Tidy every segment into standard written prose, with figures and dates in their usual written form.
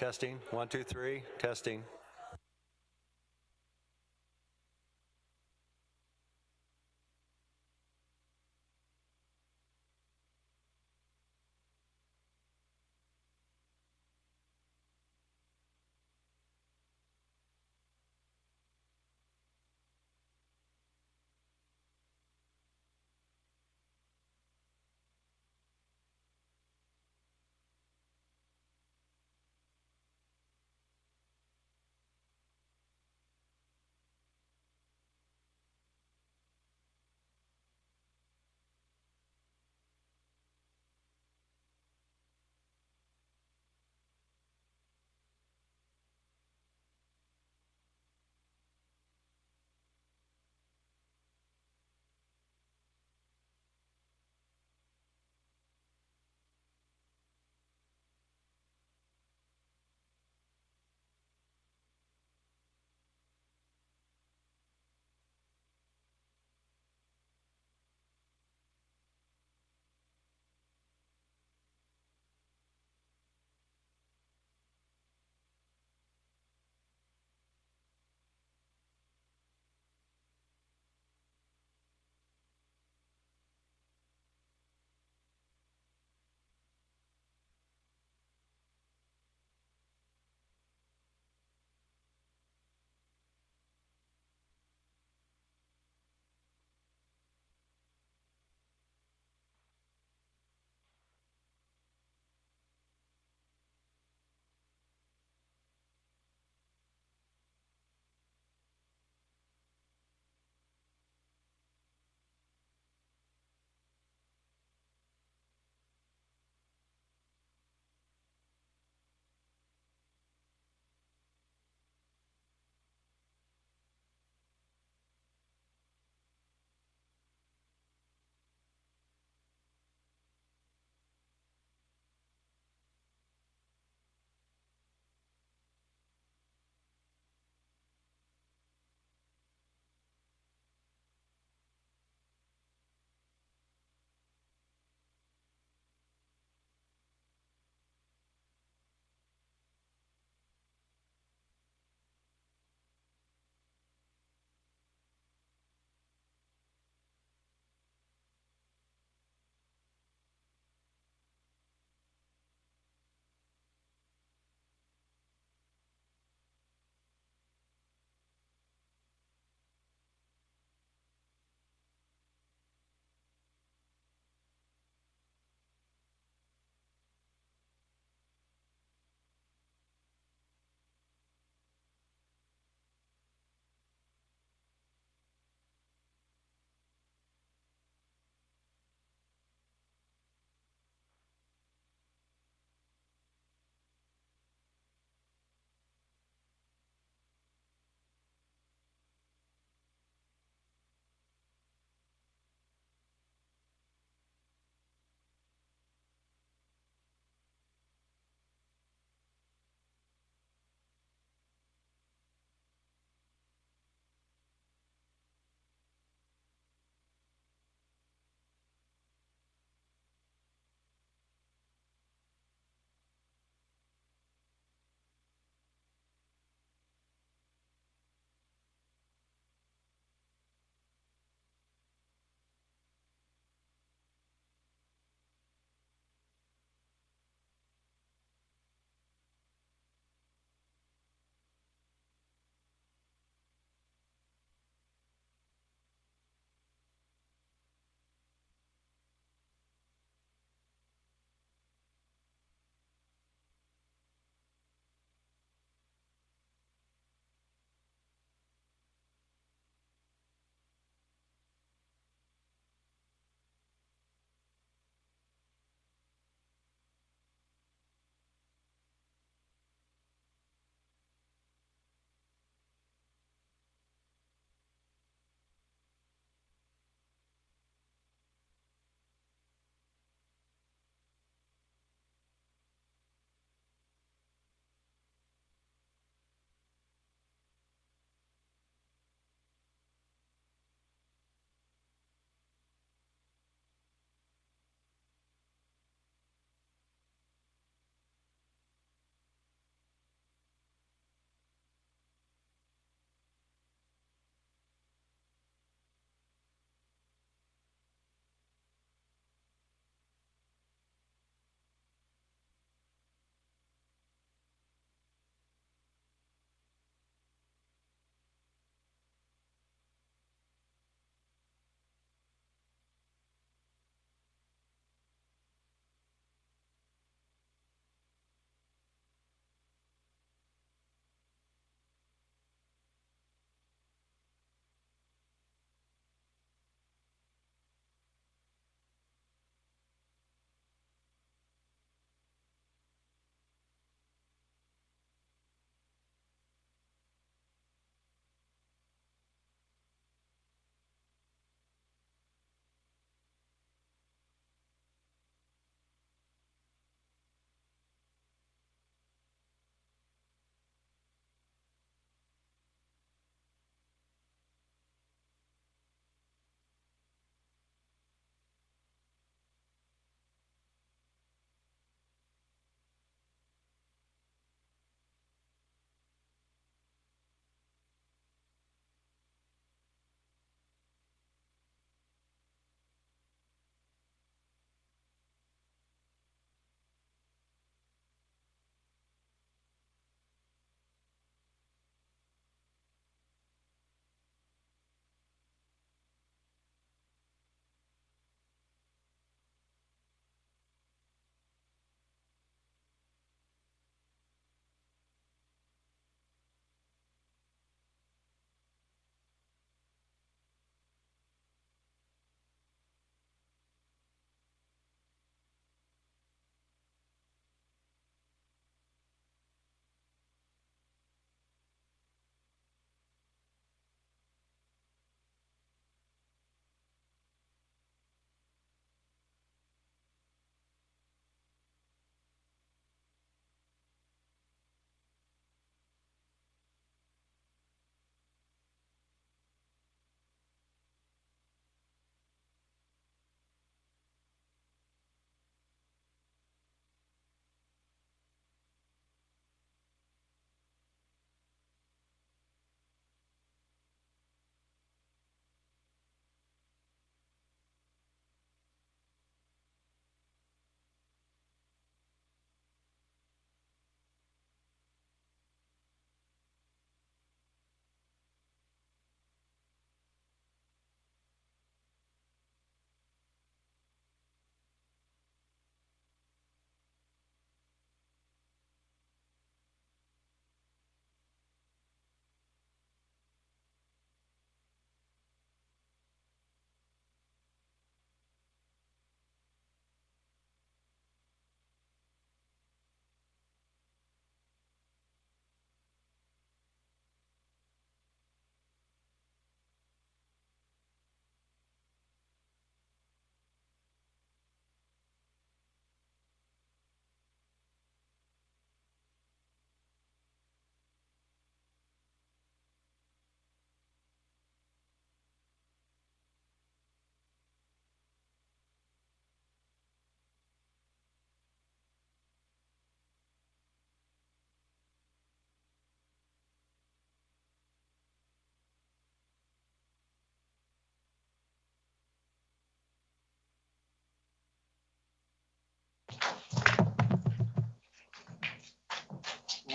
Testing, 1, 2, 3, testing.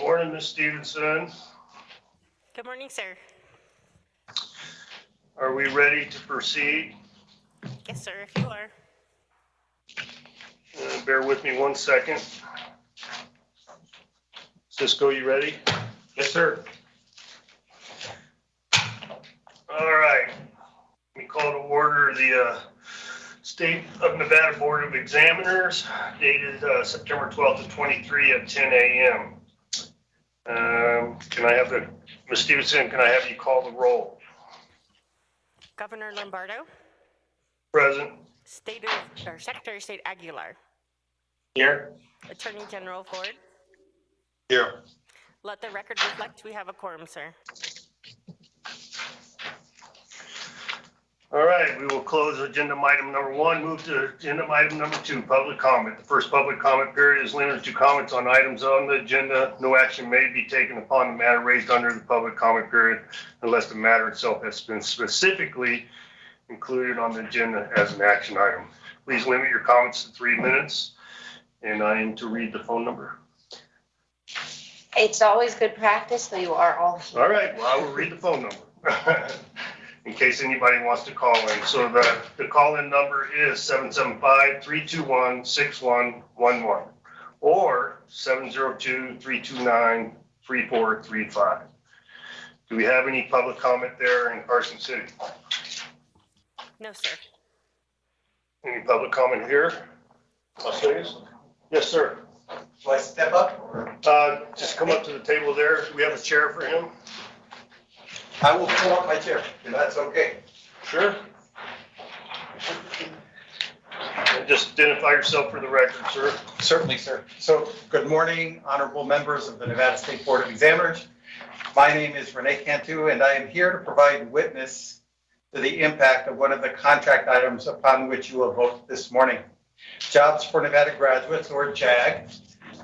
Morning, Ms. Stevenson. Good morning, sir. Are we ready to proceed? Yes, sir, if you are. Bear with me 1 second. Cisco, you ready? Yes, sir. All right. We call to order the State of Nevada Board of Examiners dated September 12th of 23 at 10 a.m. Can I have Ms. Stevenson, can I have you call the roll? Governor Lombardo, Present. Secretary of State Aguilar, Here. Attorney General Ford. Here. Let the record reflect we have a quorum, sir. All right, we will close agenda item number 1, move to agenda item number 2, public comment. The first public comment period is limited to comments on items on the agenda. No action may be taken upon the matter raised under the public comment period unless the matter itself has been specifically included on the agenda as an action item. Please limit your comments to 3 minutes, and I am to read the phone number. It's always good practice, so you are all here. All right, well, I will read the phone number in case anybody wants to call in. So the call-in number is 775-321-6111 or 702-329-3435. Do we have any public comment there in Carson City? No, sir. Any public comment here? Yes, sir. Do I step up? Just come up to the table there. Do we have a chair for him? I will pull up my chair, if that's okay. Sure. And just identify yourself for the record, sir. Certainly, sir. So, good morning, honorable members of the Nevada State Board of Examiners. My name is Renee Cantu, and I am here to provide witness to the impact of one of the contract items upon which you will vote this morning. Jobs for Nevada Graduates, or JAG,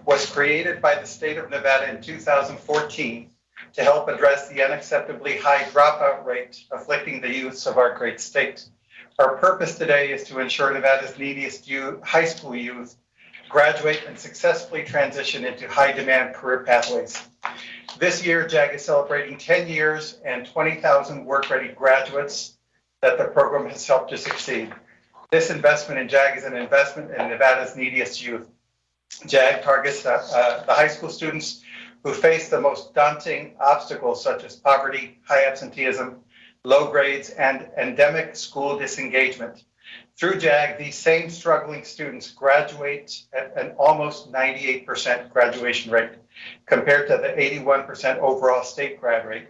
was created by the state of Nevada in 2014 to help address the unacceptably high dropout rate afflicting the youths of our great state. Our purpose today is to ensure Nevada's neediest high school youth graduate and successfully transition into high-demand career pathways. This year, JAG is celebrating 10 years and 20,000 work-ready graduates that the program has helped to succeed. This investment in JAG is an investment in Nevada's neediest youth. JAG targets the high school students who face the most daunting obstacles such as poverty, high absenteeism, low grades, and endemic school disengagement. Through JAG, these same struggling students graduate at an almost 98% graduation rate compared to the 81% overall state grad rate.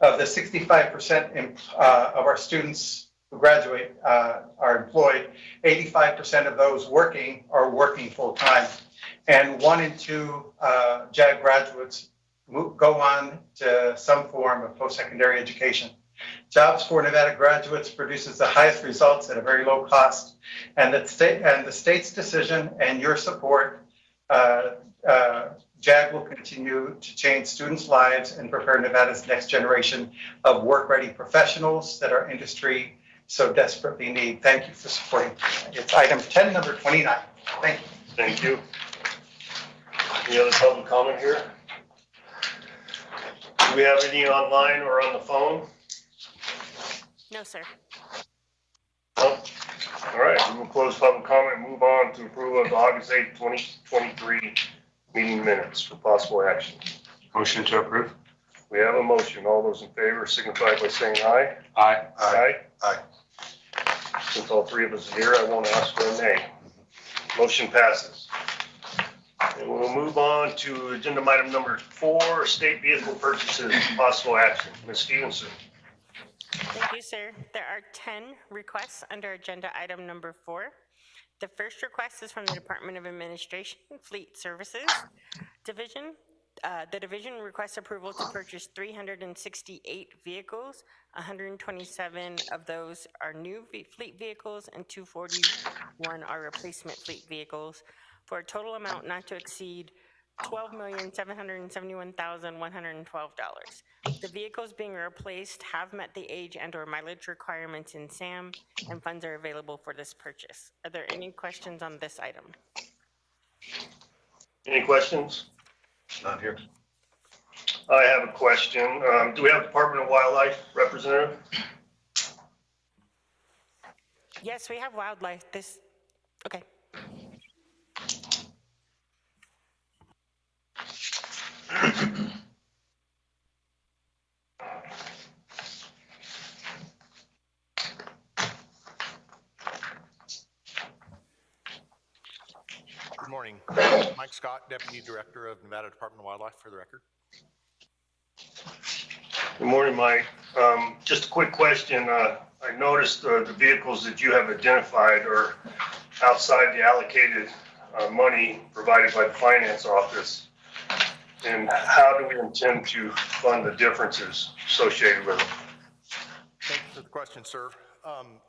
Of the 65% of our students who graduate are employed, 85% of those working are working full-time. And 1 in 2 JAG graduates go on to some form of post-secondary education. Jobs for Nevada Graduates produces the highest results at a very low cost. And the state's decision and your support, JAG will continue to change students' lives and prepare Nevada's next generation of work-ready professionals that our industry so desperately need. Thank you for supporting. It's item 10, number 29. Thank you. Thank you. Any other public comment here? Do we have any online or on the phone? No, sir. No? All right, we will close public comment and move on to approval of the August 8th, 2023 meeting minutes for possible action. Motion to approve. We have a motion. All those in favor signify by saying aye. Aye. Aye. Aye. Since all 3 of us are here, I won't ask for a nay. Motion passes. And we'll move on to agenda item number 4, state vehicle purchases, possible action. Ms. Stevenson. Thank you, sir. There are 10 requests under agenda item number 4. The first request is from the Department of Administration, Fleet Services Division. The division requests approval to purchase 368 vehicles. 127 of those are new fleet vehicles and 241 are replacement fleet vehicles for a total amount not to exceed $12,771,112. The vehicles being replaced have met the age and/or mileage requirements in SAM, and funds are available for this purchase. Are there any questions on this item? Any questions? Not here. I have a question. Do we have Department of Wildlife representative? Yes, we have wildlife. Okay. Good morning. Mike Scott, Deputy Director of Nevada Department of Wildlife, for the record. Good morning, Mike. Just a quick question. I noticed the vehicles that you have identified are outside the allocated money provided by the finance office. And how do we intend to fund the differences associated with them? Thank you for the question, sir.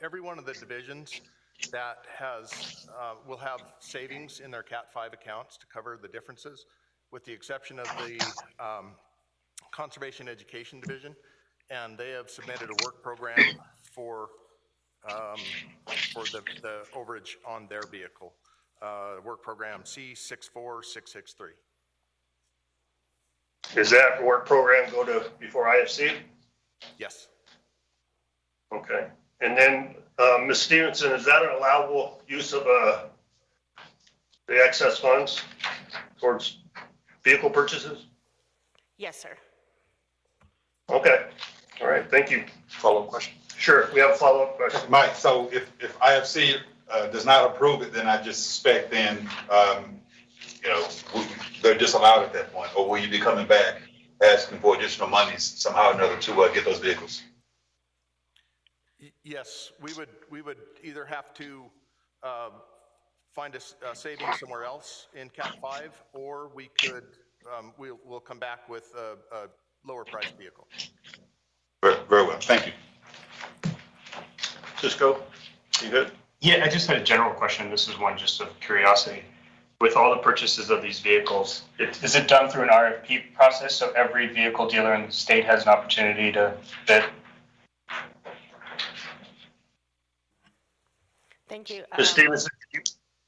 Every one of the divisions that has will have savings in their Cat 5 accounts to cover the differences, with the exception of the Conservation Education Division, and they have submitted a work program for the overage on their vehicle. Work program C64663. Does that work program go to before IFC? Yes. Okay. And then, Ms. Stevenson, is that an allowable use of the excess funds towards vehicle purchases? Yes, sir. Okay. All right. Thank you. Follow-up question. Sure. We have a follow-up question. Mike, so if IFC does not approve it, then I just suspect then, they're disallowed at that point, or will you be coming back asking for additional monies somehow or another to get those vehicles? Yes, we would either have to find a savings somewhere else in Cat 5, or we could we'll come back with a lower priced vehicle. Very well, thank you. Cisco, you good? Yeah, I just had a general question. This is one just of curiosity. With all the purchases of these vehicles, is it done through an RFP process? So every vehicle dealer in the state has an opportunity to bid? Thank you. Ms. Stevenson,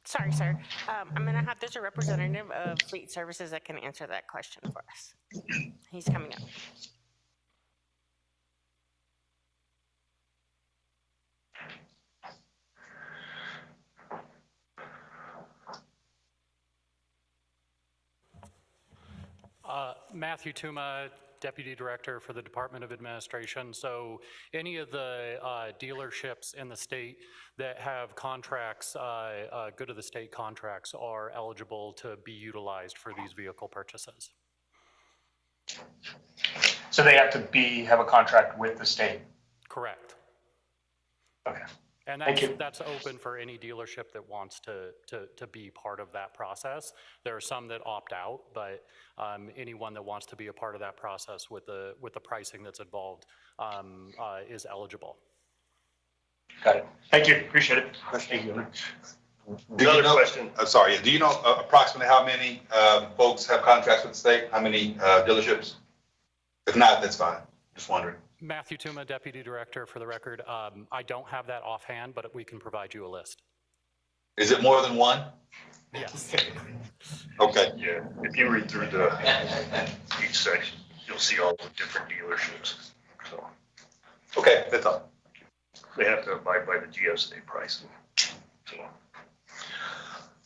Sorry, sir. There's a representative of Fleet Services that can answer that question for us. He's coming up. Matthew Tuma, Deputy Director for the Department of Administration. So any of the dealerships in the state that have contracts, good of the state contracts, are eligible to be utilized for these vehicle purchases. So they have to have a contract with the state? Correct. Okay. And that's open for any dealership that wants to be part of that process. There are some that opt out, but anyone that wants to be a part of that process with the pricing that's involved is eligible. Got it. Thank you. Appreciate it. Thank you. another question. I'm sorry, do you know approximately how many folks have contracts with the state? How many dealerships? If not, that's fine. Just wondering. Matthew Tuma, Deputy Director, for the record. I don't have that offhand, but we can provide you a list. Is it more than one? Yes. Okay. Yeah, if you read through each section, you'll see all the different dealerships. So Okay, that's all. they have to abide by the GSA pricing. So.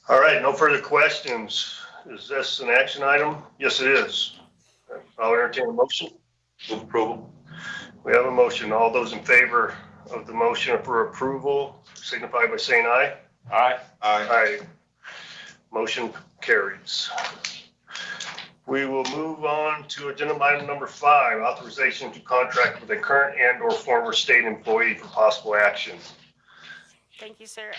All right, no further questions. Is this an action item? Yes, it is. I'll entertain a motion. Move approval. We have a motion. All those in favor of the motion for approval signify by saying aye. Aye. Aye. Motion carries. We will move on to agenda item number 5, authorization to contract with a current and/or former state employee for possible action. Thank you, sir.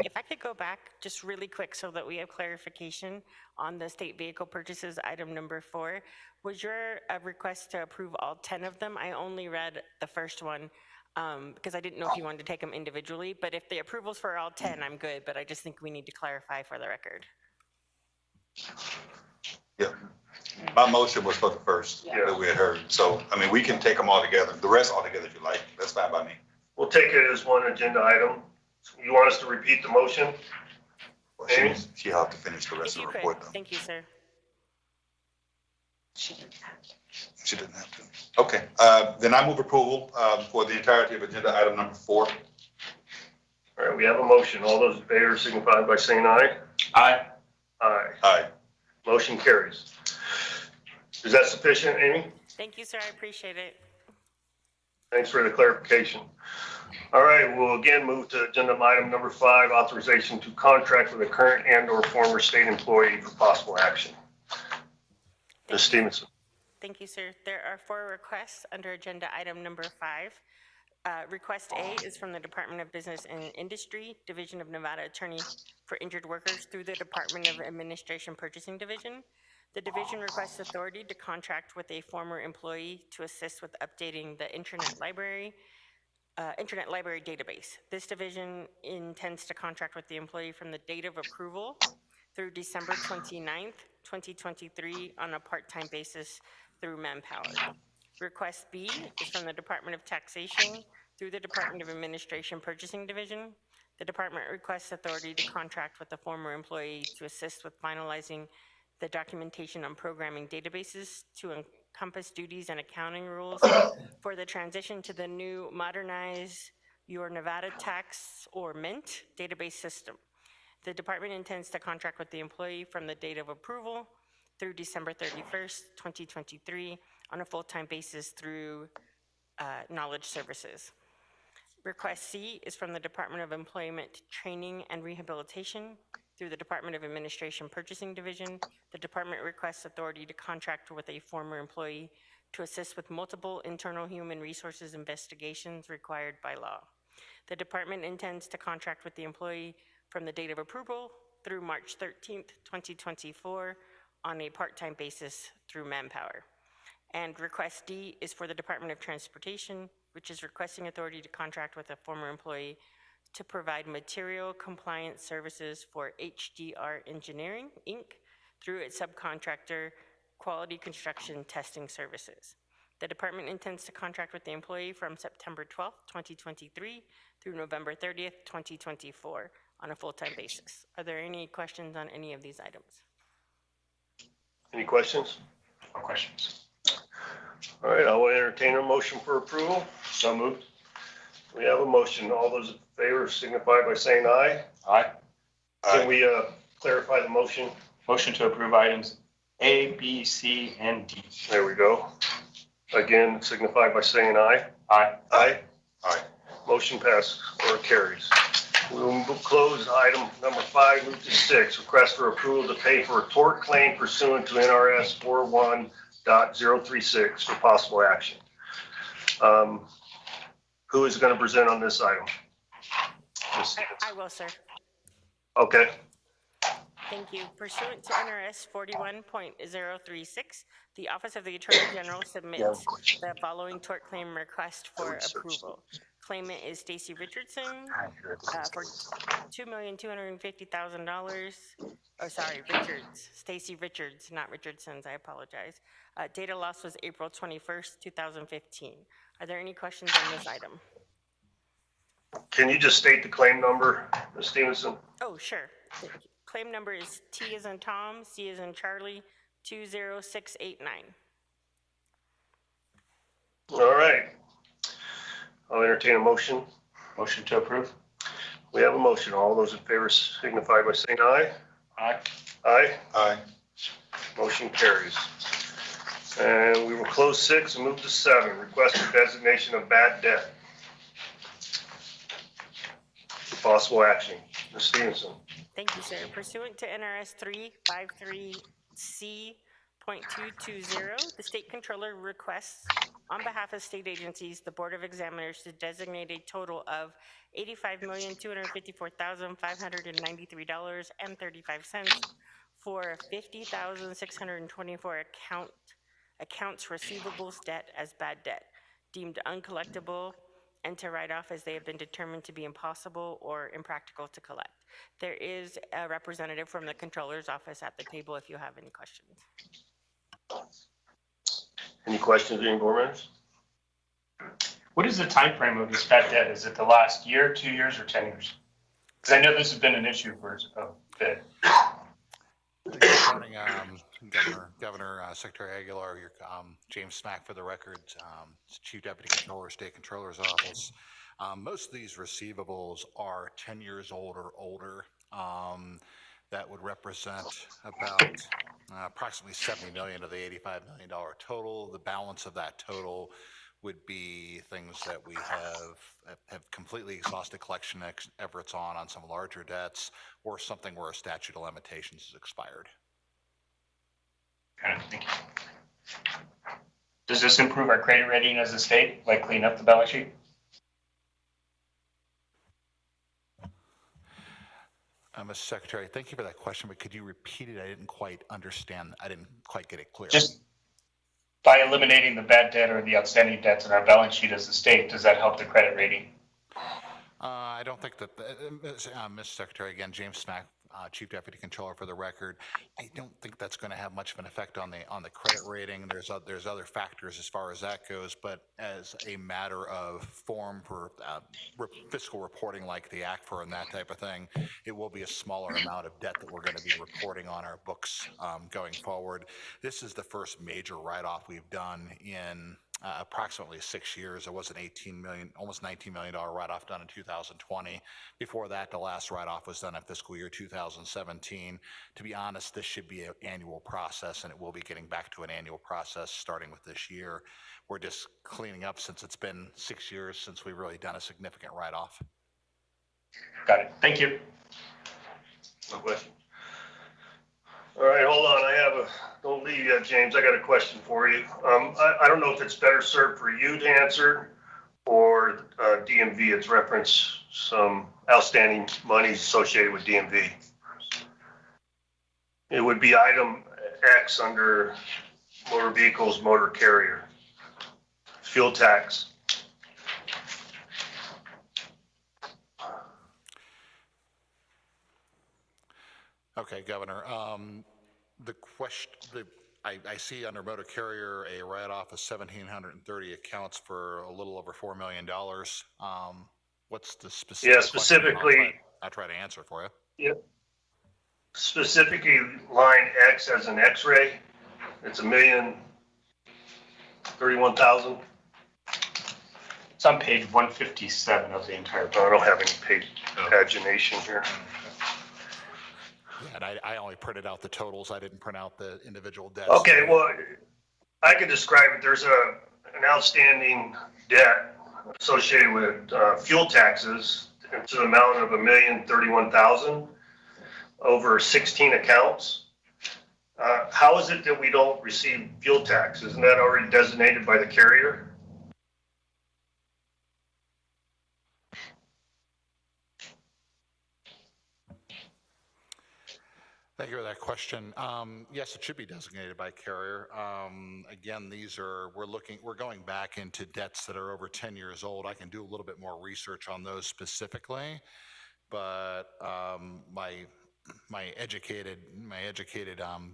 If I could go back just really quick so that we have clarification on the state vehicle purchases, item number 4. Was your request to approve all 10 of them? I only read the first one because I didn't know if you wanted to take them individually, but if the approval's for all 10, I'm good, but I just think we need to clarify for the record. Yeah. My motion was for the first that we had heard. So, I mean, we can take them all together. The rest all together if you like. That's fine by me. We'll take it as one agenda item. You want us to repeat the motion? Well, she'll have to finish the rest If of you the could, report though. thank you, sir. She didn't have to. She didn't have to. Okay, then I move approval for the entirety of agenda item number 4. All right, we have a motion. All those in favor signify by saying aye. Aye. Aye. Aye. Motion carries. Is that sufficient, Amy? Thank you, sir, I appreciate it. Thanks for the clarification. All right, we'll again move to agenda item number 5, authorization to contract with a current and/or former state employee for possible action. Ms. Stevenson. Thank you, sir. There are 4 requests under agenda item number 5. Request A is from the Department of Business and Industry, Division of Nevada Attorney for Injured Workers through the Department of Administration Purchasing Division. The division requests authority to contract with a former employee to assist with updating the Internet Library database. This division intends to contract with the employee from the date of approval through December 29th, 2023 on a part-time basis through Manpower. Request B is from the Department of Taxation through the Department of Administration Purchasing Division. The department requests authority to contract with a former employee to assist with finalizing the documentation on programming databases to encompass duties and accounting rules for the transition to the new modernized Your Nevada Tax or Mint database system. The department intends to contract with the employee from the date of approval through December 31st, 2023 on a full-time basis through Knowledge Services. Request C is from the Department of Employment, Training, and Rehabilitation through the Department of Administration Purchasing Division. The department requests authority to contract with a former employee to assist with multiple internal human resources investigations required by law. The department intends to contract with the employee from the date of approval through March 13th, 2024 on a part-time basis through Manpower. And request D is for the Department of Transportation, which is requesting authority to contract with a former employee to provide material compliance services for HDR Engineering, Inc., through its subcontractor, Quality Construction Testing Services. The department intends to contract with the employee from September 12th, 2023 through November 30th, 2024 on a full-time basis. Are there any questions on any of these items? Any questions? No questions. All right, I will entertain a motion for approval. So moved. We have a motion. All those in favor signify by saying aye. Aye. Can we clarify the motion? Motion to approve items A, B, C, and D. There we go. Again, signify by saying aye. Aye. Aye. Aye. Motion passes or carries. We'll close item number 5, move to 6, request for approval to pay for a tort claim pursuant to NRS 41.036 for possible action. Who is going to present on this item? I will, sir. Okay. Thank you. Pursuant to NRS 41.036, the Office of the Attorney General submits the following tort claim request for approval. Claimant is Stacy Richardson for $2,250,000. Oh, sorry, Richards. Stacy Richards, not Richardson's. I apologize. Data loss was April 21st, 2015. Are there any questions on this item? Can you just state the claim number, Ms. Stevenson? Oh, sure. Thank you. Claim number is T as in Tom, C as in Charlie, 20689. All right. I'll entertain a motion. Motion to approve. We have a motion. All those in favor signify by saying aye. Aye. Aye. Aye. Motion carries. And we will close 6 and move to 7, request for designation of bad debt. For possible action. Ms. Stevenson. Thank you, sir. Pursuant to NRS 353C.220, the state controller requests on behalf of state agencies, the Board of Examiners to designate a total of $85,254,593.35 for 50,624 accounts receivables debt as bad debt, deemed uncollectible, and to write off as they have been determined to be impossible or impractical to collect. There is a representative from the controller's office at the table if you have any questions. Any questions, any board members? What is the time frame of this bad debt? Is it the last year, 2 years, or 10 years? Because I know this has been an issue for a bit. morning, Governor, Secretary Aguilar, James Smack for the record, Chief Deputy Controller, State Controller's Office. Most of these receivables are 10 years old or older. That would represent about approximately 70 million of the $85 million total. The balance of that total would be things that we have completely exhausted collection efforts on some larger debts, or something where a statute of limitations is expired. Got it, thank you. Does this improve our credit rating as a state, like clean up the balance sheet? Mr. Secretary, thank you for that question, but could you repeat it? I didn't quite understand. I didn't quite get it clear. Just by eliminating the bad debt or the outstanding debts in our balance sheet as a state, does that help the credit rating? I don't think that, Mr. Secretary, again, James Smack, Chief Deputy Controller for the record, I don't think that's going to have much of an effect on the credit rating. There's other factors as far as that goes, but as a matter of form for fiscal reporting, like the ACFR and that type of thing, it will be a smaller amount of debt that we're going to be reporting on our books going forward. This is the first major write-off we've done in approximately 6 years. There was an almost $19 million write-off done in 2020. Before that, the last write-off was done in fiscal year 2017. To be honest, this should be an annual process, and it will be getting back to an annual process starting with this year. We're just cleaning up since it's been 6 years since we've really done a significant write-off. Got it, thank you. No question. All right, hold on. Don't leave yet, James. I got a question for you. I don't know if it's better served for you to answer or DMV. It's referenced some outstanding money associated with DMV. It would be item X under motor vehicles, motor carrier, fuel tax. Okay, Governor. I see under motor carrier a write-off of 1,730 accounts for a little over $4 million. What's the specific? Yeah, specifically. I'll try to answer for you. Yep. Specifically, line X as an X-ray. It's $1,031,000. It's on page 157 of the entire book. I don't have any page pagination here. And I only printed out the totals. I didn't print out the individual debts. Okay, well, I can describe it. There's an outstanding debt associated with fuel taxes to the amount of $1,031,000 over 16 accounts. How is it that we don't receive fuel tax? Isn't that already designated by the carrier? Thank you for that question. Yes, it should be designated by carrier. Again, we're going back into debts that are over 10 years old. I can do a little bit more research on those specifically, but my educated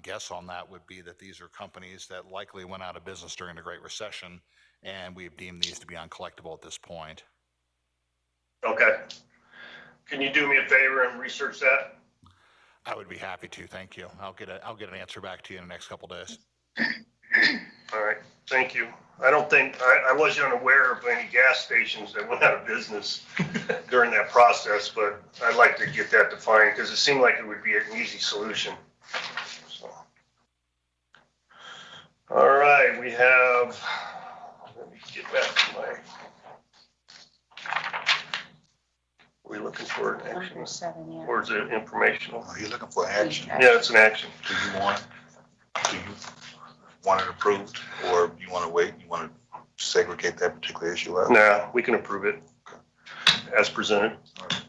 guess on that would be that these are companies that likely went out of business during the Great Recession, and we've deemed these to be uncollectible at this point. Okay. Can you do me a favor and research that? I would be happy to. Thank you. I'll get an answer back to you in the next couple days. All right. Thank you. I don't think I wasn't unaware of any gas stations that went out of business during that process, but I'd like to get that defined because it seemed like it would be an easy solution. So. All right. We have. Let me get back to my. Are we looking for an action? Number 7, yeah. Or is it informational? Are you looking for action? Yeah, it's an action. Do you want it approved, or you want to wait? You want to segregate that particular issue out? Nah, we can approve it as presented.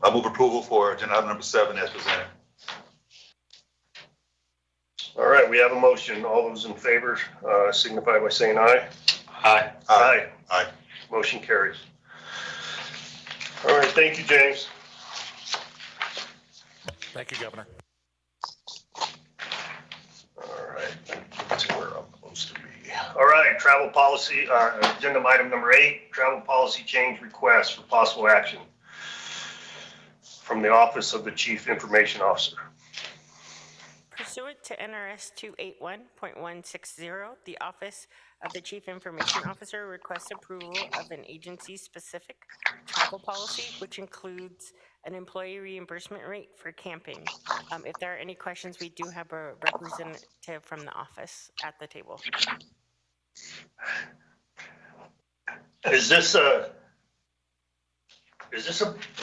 I move approval for agenda item number 7 as presented. All right, we have a motion. All those in favor signify by saying aye. Aye. Aye. Aye. Motion carries. All right, thank you, James. Thank you, Governor. All right, that's where I'm supposed to be. All right, travel policy, agenda item number 8, travel policy change request for possible action from the Office of the Chief Information Officer. Pursuant to NRS 281.160, the Office of the Chief Information Officer requests approval of an agency-specific travel policy, which includes an employee reimbursement rate for camping. If there are any questions, we do have a representative from the office at the table. Is this a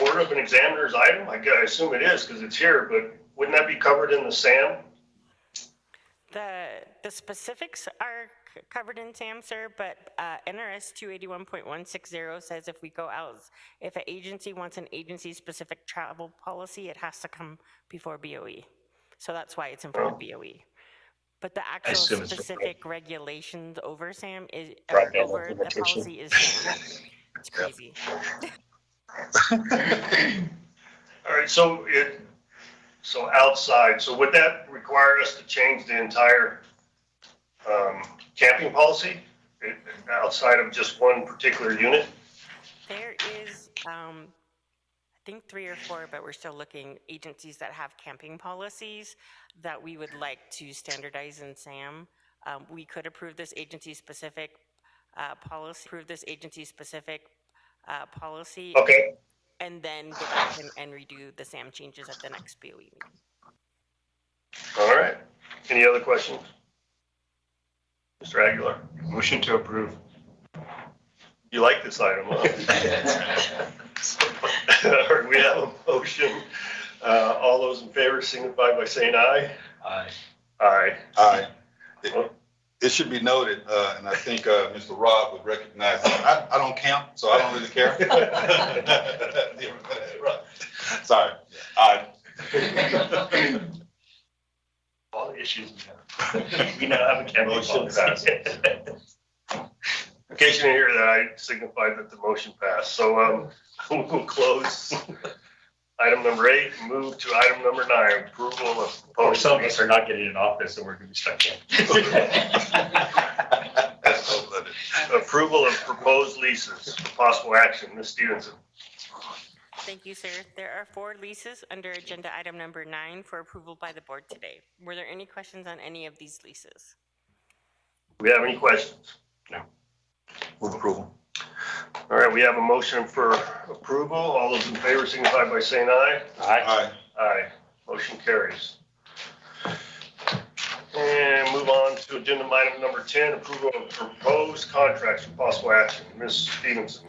Board of an Examiner's item? I assume it is because it's here, but wouldn't that be covered in the SAM? The specifics are covered in SAM, sir, but NRS 281.160 says if we go out, if an agency wants an agency-specific travel policy, it has to come before BOE. So that's why it's in front of BOE. But the actual assume it's specific regulations over SAM is, Broadband over the implementation. policy is SAM. It's crazy. All right, so outside, so would that require us to change the entire camping policy outside of just one particular unit? There is, I think 3 or 4, but we're still looking, agencies that have camping policies that we would like to standardize in SAM. We could approve this agency-specific policy. Okay. And then go back and redo the SAM changes at the next BOE meeting. All right. Any other questions? Mr. Aguilar, Motion to approve. you like this item, huh? All right, we have a motion. All those in favor signify by saying aye. Aye. Aye. Aye. It should be noted, and I think Mr. Rob would recognize, I don't camp, so I don't really care. Sorry. Aye. All the issues we have. We now have a camping Motion policy. In case you didn't hear that, I signified that the motion passed. So we'll close item number 8, move to item number 9, approval of Or proposed. some of us are not getting an office and we're going to be stuck in. Approval of proposed leases for possible action. Ms. Stevenson. Thank you, sir. There are 4 leases under agenda item number 9 for approval by the board today. Were there any questions on any of these leases? Do we have any questions? No. Move approval. All right, we have a motion for approval. All those in favor signify by saying aye. Aye. Aye. Motion carries. And move on to agenda item number 10, approval of proposed contracts for possible action. Ms. Stevenson.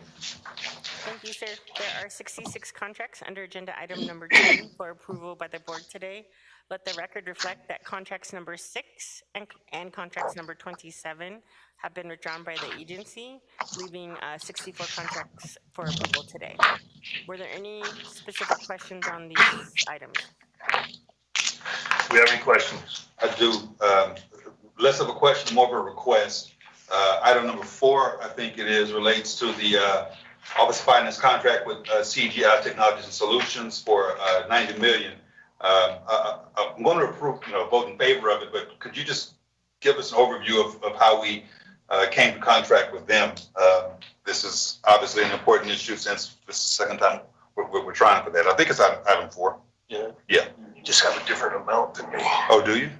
Thank you, sir. There are 66 contracts under agenda item number 10 for approval by the board today. Let the record reflect that contracts number 6 and contracts number 27 have been withdrawn by the agency, leaving 64 contracts for approval today. Were there any specific questions on these items? Do we have any questions? I do. Less of a question, more of a request. Item number 4, I think it is, relates to the Office of Finance contract with CGI Technologies and Solutions for $90 million. I'm going to approve, vote in favor of it, but could you just give us an overview of how we came to contract with them? This is obviously an important issue since this is the second time we're trying for that. I think it's item 4. Yeah. Yeah. You just have a different amount than me. Oh, do you?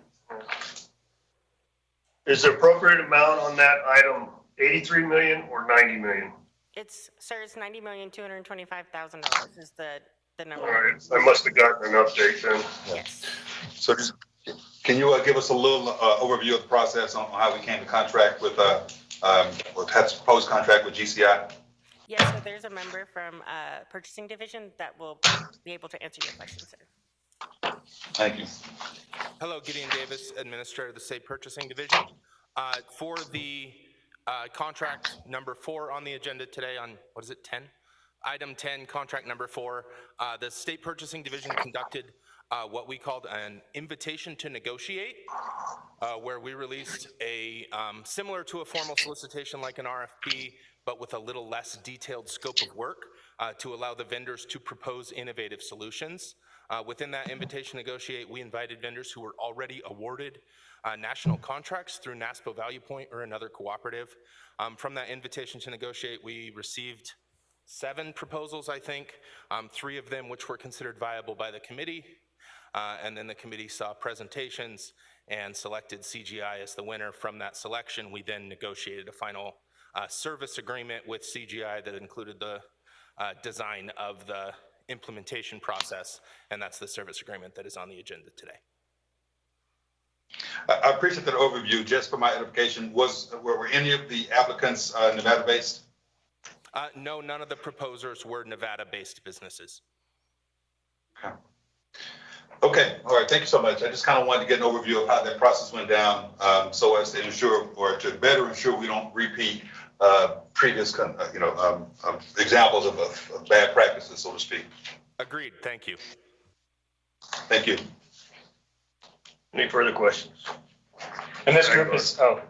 Is the appropriate amount on that item 83 million or 90 million? It's, sir, it's $90,225,000 is the number. All right, I must have gotten an update then. Yes. So just, can you give us a little overview of the process on how we came to contract with, or had proposed contract with GCI? Yes, so there's a member from purchasing division that will be able to answer your question, sir. Thank you. Hello, Gideon Davis, Administrator of the State Purchasing Division. For the contract number 4 on the agenda today on, what is it, 10? Item 10, contract number 4, the State Purchasing Division conducted what we called an invitation to negotiate, where we released a, similar to a formal solicitation like an RFP, but with a little less detailed scope of work to allow the vendors to propose innovative solutions. Within that invitation to negotiate, we invited vendors who were already awarded national contracts through NASPO Value Point or another cooperative. From that invitation to negotiate, we received 7 proposals, I think, 3 of them which were considered viable by the committee. And then the committee saw presentations and selected CGI as the winner. From that selection, we then negotiated a final service agreement with CGI that included the design of the implementation process, and that's the service agreement that is on the agenda today. I appreciate that overview. Just for my edification, were any of the applicants Nevada-based? No, none of the proposers were Nevada-based businesses. Okay, all right, thank you so much. I just kind of wanted to get an overview of how that process went down, so as to ensure, or to better ensure we don't repeat previous, examples of bad practices, so to speak. Agreed, thank you. Thank you. Any further questions? And this group is, I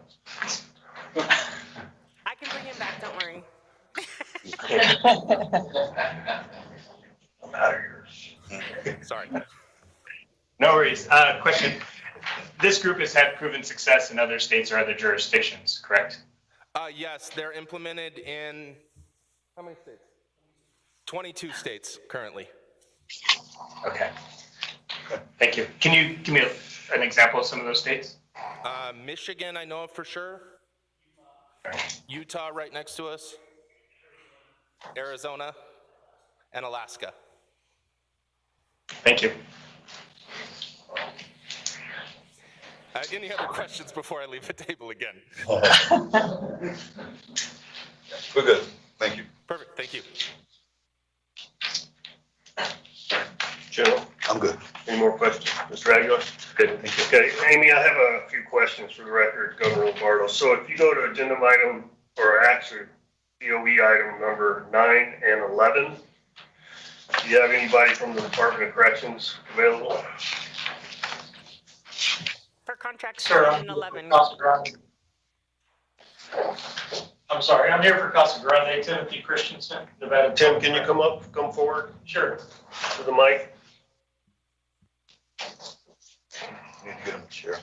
can bring him back, don't worry. I'm out of here. Sorry. no worries. Question. This group has had proven success in other states or other jurisdictions, correct? Yes, they're implemented in, how many states? 22 states currently. Okay. Thank you. Can you give me an example of some of those states? Michigan, I know of for sure. Utah right next to us. Arizona and Alaska. Thank you. Any other questions before I leave the table again? We're good. Thank you. Perfect, thank you. General, I'm good. any more questions? Mr. Aguilar? Good, thank you. Okay, Amy, I have a few questions for the record, Governor Lombardo. So if you go to agenda item, or actually DOE item number 9 and 11, do you have anybody from the Department of Corrections available? For contracts Sir, 9 I'm and 11. Casa Grande. I'm sorry, I'm here for Casa Grande, Timothy Christensen, Nevada. Tim, can you come forward Sure. to the mic? Need to get him a chair.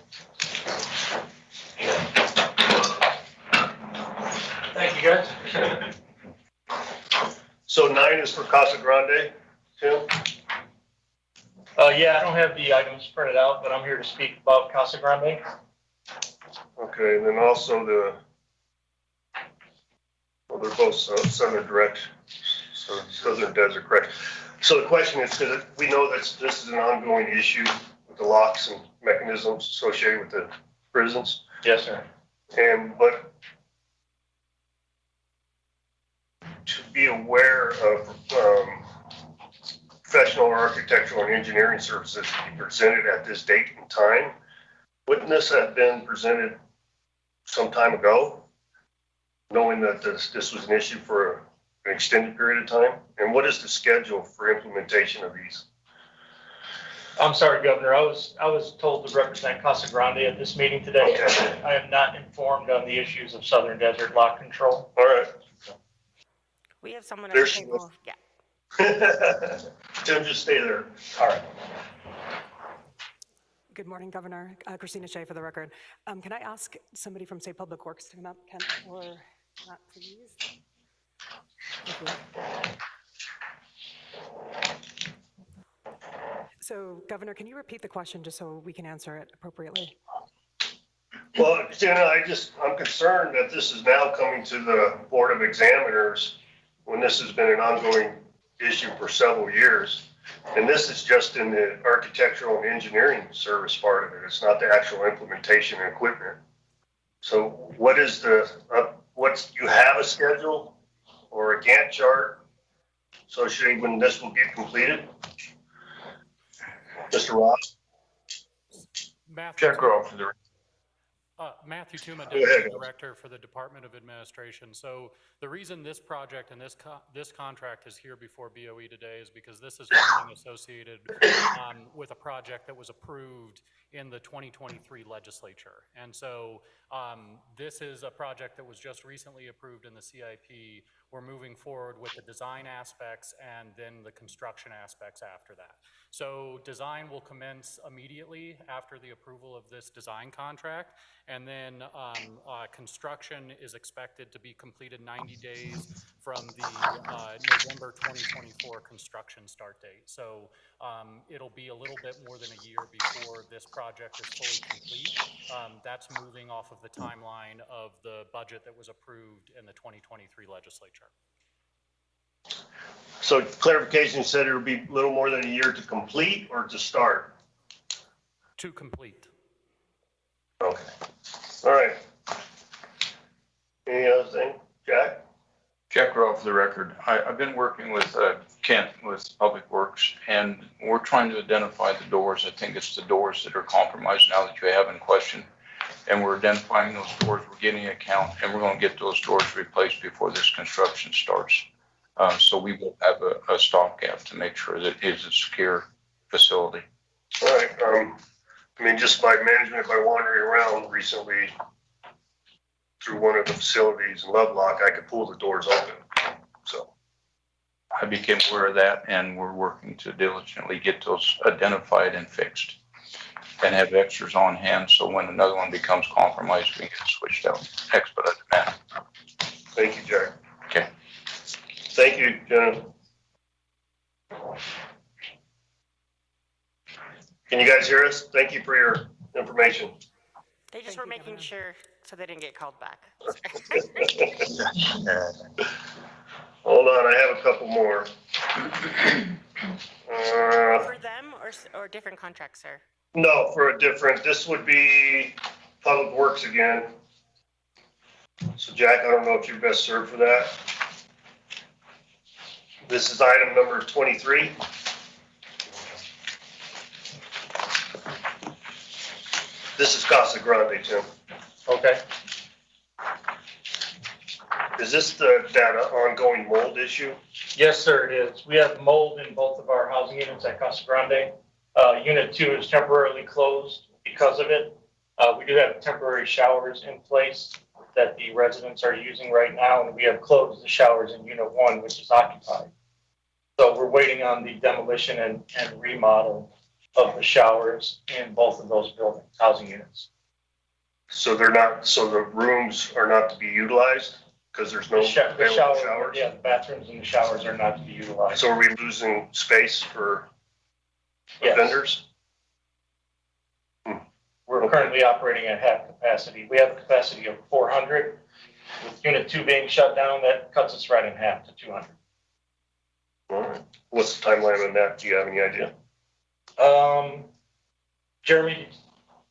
Thank you, guys. So 9 is for Casa Grande, Tim? Yeah, I don't have the items printed out, but I'm here to speak about Casa Grande. Okay, and then also well, they're both Southern Direct, Southern Desert Correct. So the question is, because we know that this is an ongoing issue with the locks and mechanisms associated with the prisons. Yes, sir. But to be aware of professional architectural and engineering services to be presented at this date and time, wouldn't this have been presented some time ago, knowing that this was an issue for an extended period of time? And what is the schedule for implementation of these? I'm sorry, Governor, I was told to represent Casa Grande at this meeting today. Okay. I am not informed on the issues of Southern Desert lock control. All right. We have someone at the There's- table. Yeah. Tim, just stay there. All right. Good morning, Governor. Christina Shea for the record. Can I ask somebody from State Public Works to come up, Kent, or not, please? Thank you. So, Governor, can you repeat the question just so we can answer it appropriately? Well, Jenna, I'm concerned that this is now coming to the Board of Examiners when this has been an ongoing issue for several years. And this is just in the architectural and engineering service part of it. It's not the actual implementation and equipment. So what is you have a schedule or a Gantt chart associated when this will get completed? Mr. Ross? Matthew Tuma, Deputy Director for the Department of Administration. So the reason this project and this contract is here before BOE today is because this is funding associated with a project that was approved in the 2023 legislature. And so This is a project that was just recently approved in the CIP. We're moving forward with the design aspects and then the construction aspects after that. So design will commence immediately after the approval of this design contract, and then construction is expected to be completed 90 days from the November 2024 construction start date. So it'll be a little bit more than a year before this project is fully complete. That's moving off of the timeline of the budget that was approved in the 2023 legislature. So clarification, you said it'll be a little more than a year to complete or to start? To complete. Okay. All right. Any other thing? Jack? Jack Rowe for the record. I've been working with Kent with Public Works, and we're trying to identify the doors. I think it's the doors that are compromised now that you have in question. And we're identifying those doors, we're getting a count, and we're going to get those doors replaced before this construction starts. So we will have a stopgap to make sure that it is a secure facility. All right. I mean, just by management, by wandering around recently through one of the facilities in Lovelock, I could pull the doors open. So I became aware of that, and we're working to diligently get those identified and fixed, and have extras on hand so when another one becomes compromised, we can get it switched out expedited manner. thank you, Jack. Okay. Thank you, Jenna. Can you guys hear us? Thank you for your information. They just were making sure so they didn't get called back. Hold on, I have a couple more. For them or different contracts, sir? No, for a different, this would be Public Works again. So Jack, I don't know if you're best served for that. This is item number 23. This is Casa Grande, Tim. Okay. Is this that ongoing mold issue? Yes, sir, it is. We have mold in both of our housing units at Casa Grande. Unit 2 is temporarily closed because of it. We do have temporary showers in place that the residents are using right now, and we have closed the showers in Unit 1, which is occupied. So we're waiting on the demolition and remodel of the showers in both of those buildings, housing units. So they're not, so the rooms are not to be utilized because there's no The available showers, showers? yeah, the bathrooms and the showers are not to be utilized. So are we losing space for Yes. vendors? We're currently operating at half capacity. We have a capacity of 400. With Unit 2 being shut down, that cuts us right in half to 200. All right. What's the timeline on that? Do you have any idea? Jeremy,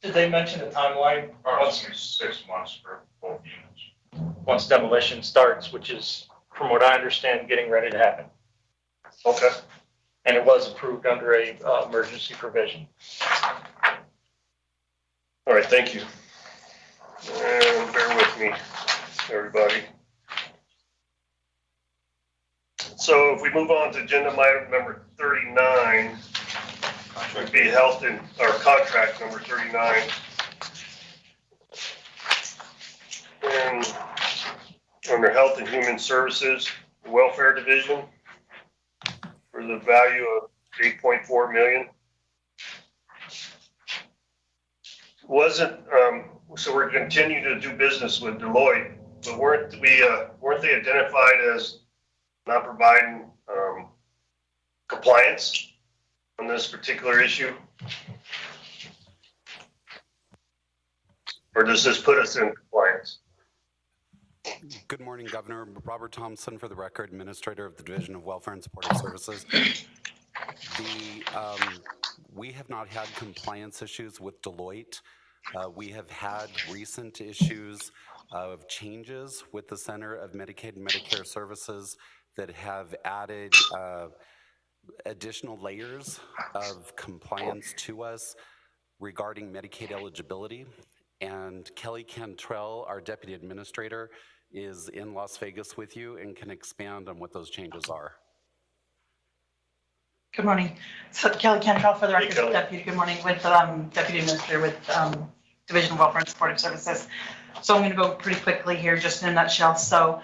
did they mention the timeline? Approximately 6 months for both units. Once demolition starts, which is, from what I understand, getting ready to happen. Okay. And it was approved under a emergency provision. All right, thank you. And bear with me, everybody. So if we move on to agenda item number 39, would be health and, or contract number 39. And under Health and Human Services, Welfare Division, for the value of $8.4 million. Wasn't, so we're continuing to do business with Deloitte, but weren't they identified as not providing compliance on this particular issue? Or does this put us in compliance? Good morning, Governor. Robert Thompson for the record, Administrator of the Division of Welfare and Supportive Services. We have not had compliance issues with Deloitte. We have had recent issues of changes with the Center of Medicaid and Medicare Services that have added additional layers of compliance to us regarding Medicaid eligibility. And Kelly Cantrell, our Deputy Administrator, is in Las Vegas with you and can expand on what those changes are. Good morning. So Kelly Cantrell for the record, Kelly. Deputy. Good morning with Deputy Administrator with Division of Welfare and Supportive Services. So I'm going to go pretty quickly here, just in a nutshell. So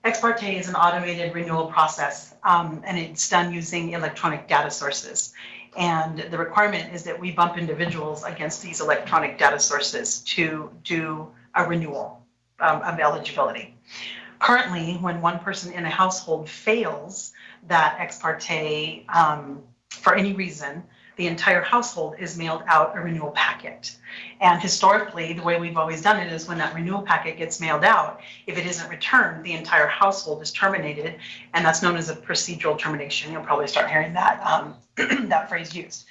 ex parte is an automated renewal process, and it's done using electronic data sources. And the requirement is that we bump individuals against these electronic data sources to do a renewal of eligibility. Currently, when one person in a household fails that ex parte for any reason, the entire household is mailed out a renewal packet. And historically, the way we've always done it is when that renewal packet gets mailed out, if it isn't returned, the entire household is terminated, and that's known as a procedural termination. You'll probably start hearing that, that phrase used.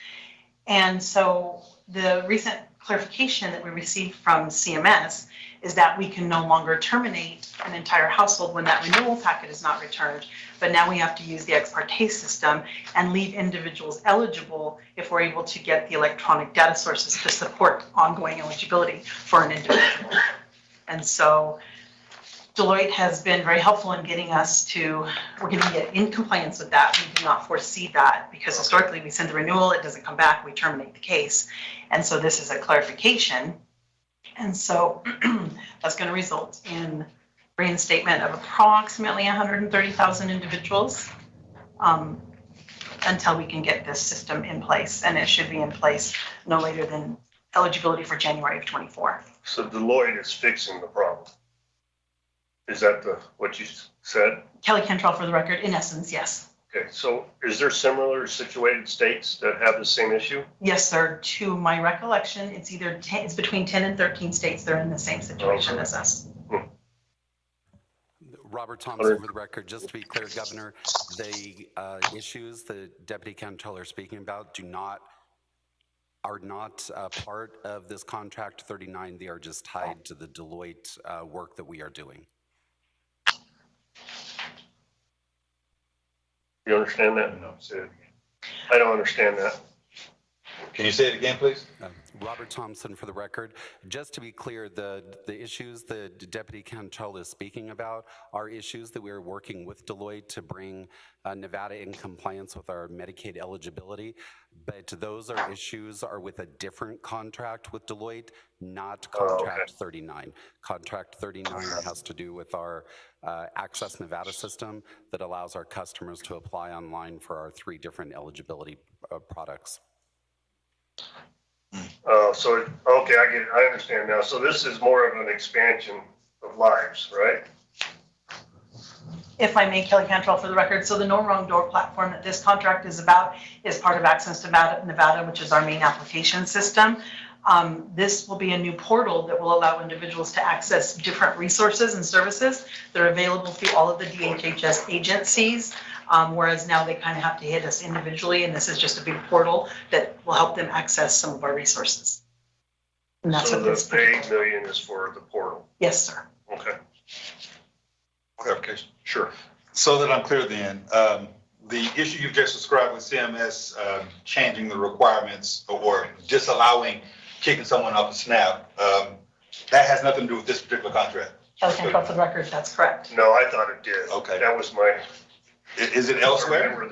And so the recent clarification that we received from CMS is that we can no longer terminate an entire household when that renewal packet is not returned, but now we have to use the ex parte system and leave individuals eligible if we're able to get the electronic data sources to support ongoing eligibility for an individual. And so Deloitte has been very helpful in getting us to, we're going to get in compliance with that. We do not foresee that because historically we send the renewal, it doesn't come back, we terminate the case. And so this is a clarification. And so that's going to result in reinstatement of approximately 130,000 individuals until we can get this system in place. And it should be in place no later than eligibility for January of 24. So Deloitte is fixing the problem. Is that what you said? Kelly Cantrell for the record, in essence, yes. Okay, so is there similar situated states that have the same issue? Yes, sir. To my recollection, it's either it's between 10 and 13 states that are in the same situation as us. Robert Thompson for the record. Just to be clear, Governor, the issues the Deputy Comptroller is speaking about are not part of this contract 39. They are just tied to the Deloitte work that we are doing. You understand that? No, say it again. I don't understand that. Can you say it again, please? Robert Thompson for the record. Just to be clear, the issues the Deputy Comptroller is speaking about are issues that we are working with Deloitte to bring Nevada in compliance with our Medicaid eligibility. But those are issues are with a different contract with Deloitte, not contract 39. Contract 39 has to do with our Access Nevada system that allows our customers to apply online for our 3 different eligibility products. Okay, I get it. I understand now. So this is more of an expansion of lives, right? If I may, Kelly Cantrell for the record. So the No Wrong Door platform that this contract is about is part of Access Nevada, which is our main application system. This will be a new portal that will allow individuals to access different resources and services that are available through all of the DHHS agencies. Whereas now they kind of have to hit us individually, and this is just a big portal that will help them access some of our resources. And that's so what this the $8 million is for the portal? Yes, sir. Okay. Clarification. Sure. So that I'm clear then, the issue you just described with CMS changing the requirements or disallowing kicking someone off a SNAP, that has nothing to do with this particular contract? Kelly Cantrell for the record, that's correct. No, I thought it did. Okay. That was my... Is it elsewhere?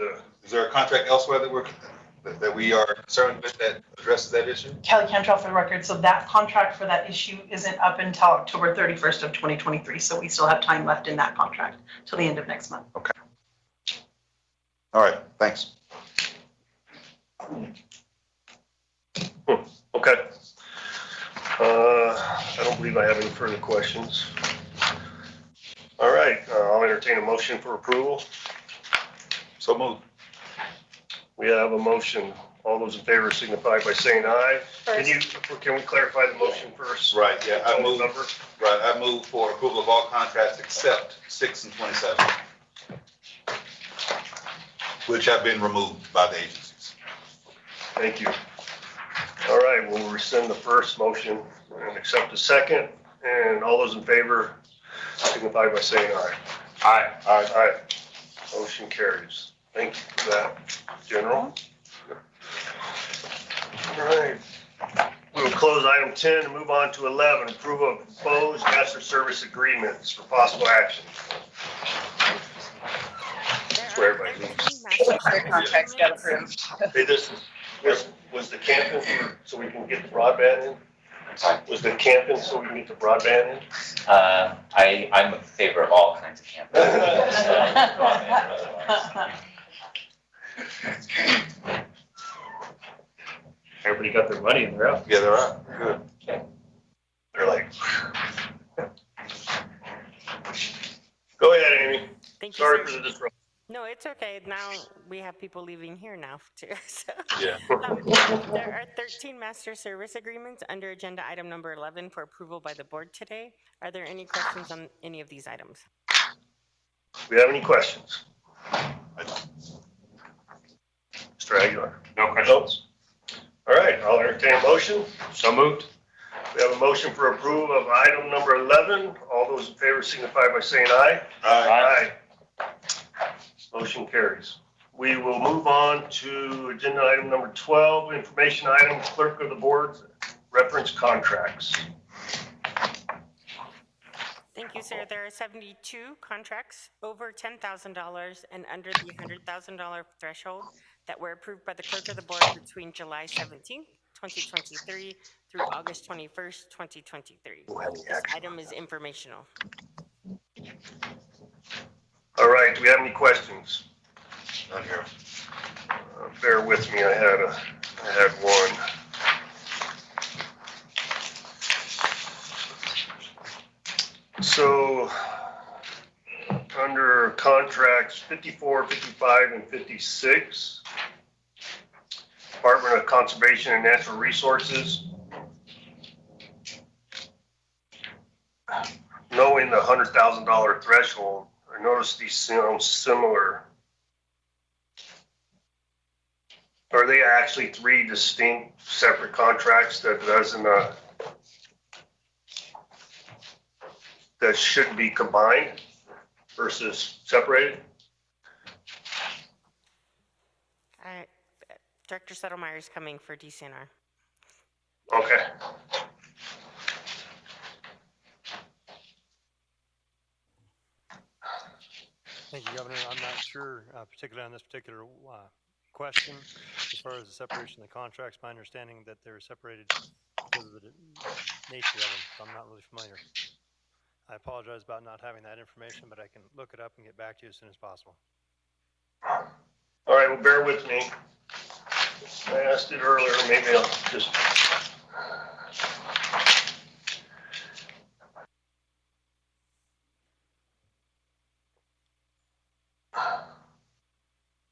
Is there a contract elsewhere that we are concerned with that addresses that issue? Kelly Cantrell for the record. So that contract for that issue isn't up until October 31st of 2023. So we still have time left in that contract till the end of next month. Okay. All right, thanks. Okay. I don't believe I have any further questions. All right, I'll entertain a motion for approval. So moved. We have a motion. All those in favor signify by saying aye. Can we clarify the motion first? Right, yeah, I move for approval of all contracts except 6 and 27, which have been removed by the agencies. Thank you. All right, we'll rescind the first motion and accept the second. And all those in favor signify by saying aye. Aye. Aye. Aye. Motion carries. Thank you for that, General. All right. We will close item 10 and move on to 11, approval of proposed master service agreements for possible action. That's where everybody leaves. Their contracts got approved. Hey, this was the campus so we can get the broadband in? Sorry. Was the camping so we can get the broadband in? I'm in favor of all kinds of camping. Everybody got their money and they're out. Yeah, they're out. Good. They're like. Go ahead, Amy. Thank you, Sorry sir. for the disruption. No, it's okay. Now we have people leaving here now too. So, Yeah. there are 13 master service agreements under agenda item number 11 for approval by the board today. Are there any questions on any of these items? Do we have any questions? Mr. Aguilar? No questions. All right, I'll entertain a motion. So moved. We have a motion for approval of item number 11. All those in favor signify by saying aye. Aye. Aye. Motion carries. We will move on to agenda item number 12, information item, clerk of the board, reference contracts. Thank you, sir. There are 72 contracts over $10,000 and under the $100,000 threshold that were approved by the clerk of the board between July 17th, 2023 through August 21st, 2023. This item is informational. All right, do we have any questions? None here. Bear with me, I had one. So, under contracts 54, 55, and 56, Department of Conservation and Natural Resources, knowing the $100,000 threshold, I noticed these sound similar. Are they actually three distinct separate contracts that doesn't, that should be combined versus separated? Director Settlemeyer is coming for DCNR. Okay. Thank you, Governor. I'm not sure, particularly on this particular question, as far as the separation of the contracts, my understanding that they're separated because of the nature of them, so I'm not really familiar. I apologize about not having that information, but I can look it up and get back to you as soon as possible. All right, well, bear with me. I asked it earlier, maybe I'll just.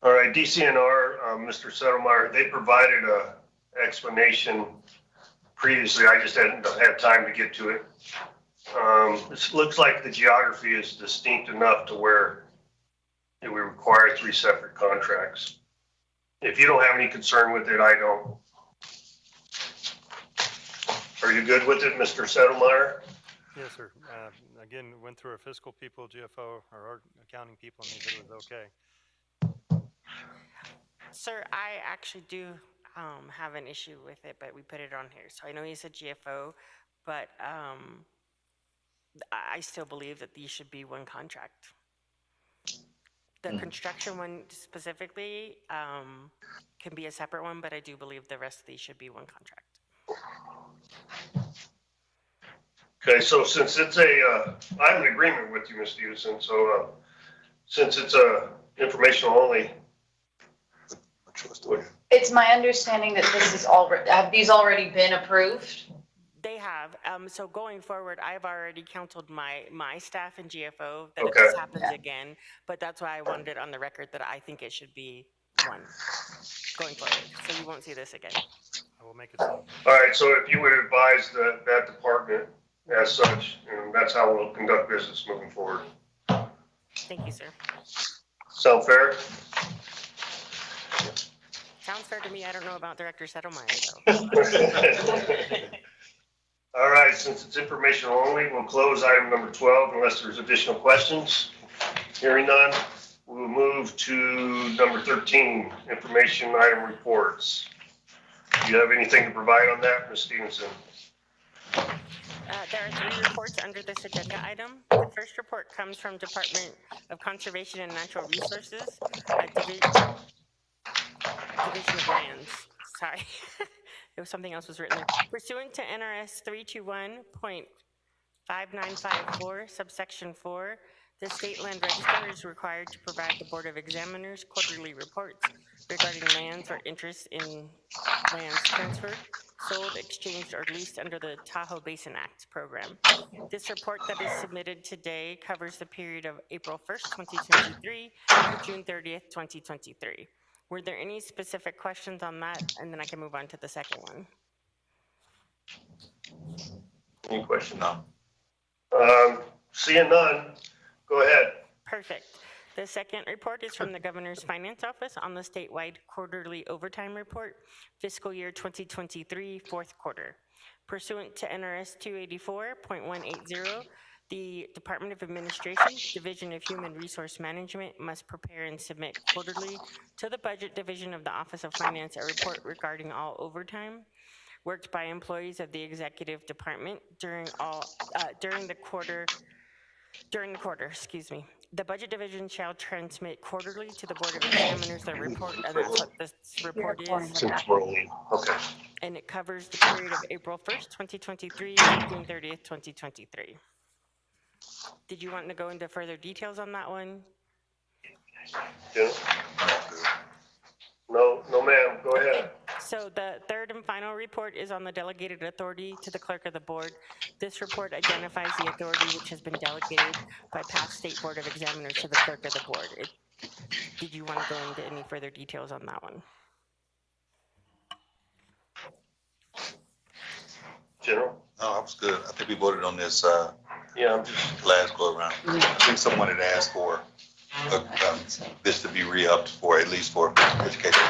All right, DCNR, Mr. Settlemeyer, they provided a explanation previously. I just hadn't had time to get to it. This looks like the geography is distinct enough to where it would require three separate contracts. If you don't have any concern with it, I don't. Are you good with it, Mr. Settlemeyer? Yes, sir. Again, went through our fiscal people, GFO, or our accounting people, and they said it was okay. Sir, I actually do have an issue with it, but we put it on here. So I know you said GFO, but I still believe that these should be one contract. The construction one specifically can be a separate one, but I do believe the rest of these should be one contract. Okay, so since it's I'm in agreement with you, Ms. Stevenson. So since it's informational only. It's my understanding that this is have these already been approved? They have. So going forward, I've already counseled my staff in GFO that Okay. if this happens again, but that's why I wanted it on the record that I think it should be one going forward. So you won't see this again. I will make it so. All right, so if you would advise that department as such, and that's how we'll conduct business moving forward. Thank you, sir. Sound fair? Sounds fair to me. I don't know about Director Settlemeyer, though. All right, since it's informational only, we'll close item number 12 unless there's additional questions. Hearing none, we'll move to number 13, information item reports. Do you have anything to provide on that, Ms. Stevenson? There are 3 reports under this agenda item. The first report comes from Department of Conservation and Natural Resources, Division of Lands. Sorry. If something else was written there. Pursuant to NRS 321.5954, subsection 4, the State Land Register is required to provide the Board of Examiners quarterly reports regarding lands or interests in lands transferred, sold, exchanged, or leased under the Tahoe Basin Act program. This report that is submitted today covers the period of April 1st, 2023 to June 30th, 2023. Were there any specific questions on that? And then I can move on to the second one. Any questions? No. Seeing none, go ahead. Perfect. The second report is from the Governor's Finance Office on the statewide quarterly overtime report, fiscal year 2023, fourth quarter. Pursuant to NRS 284.180, the Department of Administration, Division of Human Resource Management must prepare and submit quarterly to the Budget Division of the Office of Finance a report regarding all overtime worked by employees of the Executive Department during the quarter. The Budget Division shall transmit quarterly to the Board of Examiners their report, and that's what this report is. Since we're only, okay. And it covers the period of April 1st, 2023 to June 30th, 2023. Did you want to go into further details on that one? Jim? No, ma'am, go ahead. So the third and final report is on the delegated authority to the clerk of the board. This report identifies the authority which has been delegated by past State Board of Examiners to the clerk of the board. Did you want to go into any further details on that one? General? No, I was good. I think we voted on this, Yeah, last go around. I think someone had asked for this to be re-upped for, at least for education.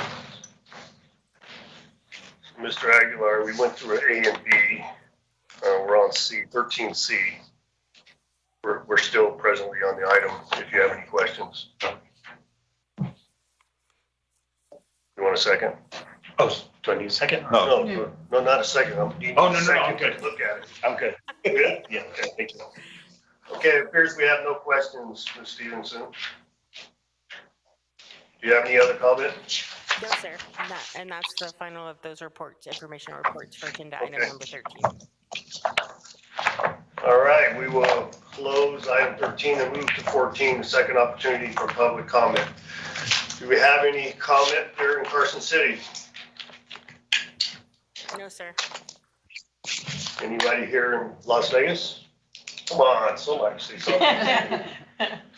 Mr. Aguilar, we went through A and B. We're on C, 13C. We're still presently on the item, if you have any questions. You want a second? Oh, do I need a second? No, not a second. Oh, no, I'm good. Look at it. I'm good. Good? Yeah, okay, thank you. Okay, it appears we have no questions, Ms. Stevenson. Do you have any other comment? No, sir. And that's the final of those reports, informational reports for agenda item number 13. All right, we will close item 13 and move to 14, the second opportunity for public comment. Do we have any comment here in Carson City? No, sir. Anybody here in Las Vegas? Come on, somebody say something.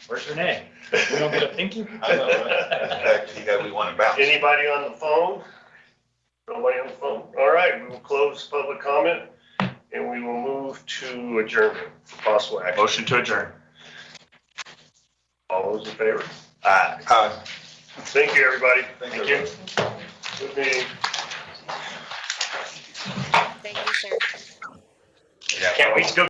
Where's Renee? We don't get a thank you? I know, right? We want to bounce. Anybody on the phone? Nobody on the phone? All right, we will close public comment and we will move to adjournment for possible action. Motion to adjourn. All those in favor? Aye. Thank you, everybody. Thank you. Good meeting. Thank you, sir. Yeah. Can't wait to go